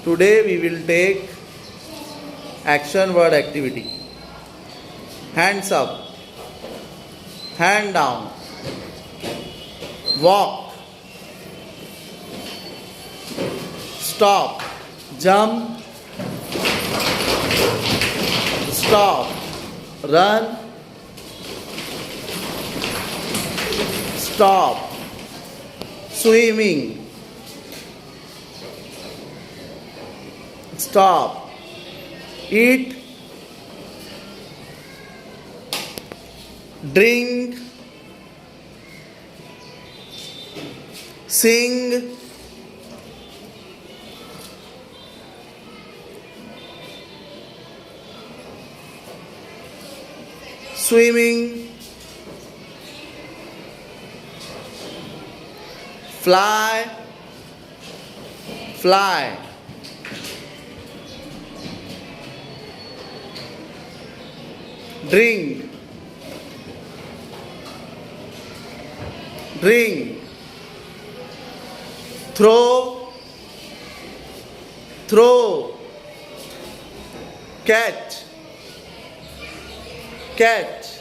Today we will take action word activity. Hands up, hand down, walk, stop, jump, stop, run, stop, swimming, stop, eat, drink, sing, swimming, fly, fly, drink, drink, throw, throw, catch, catch,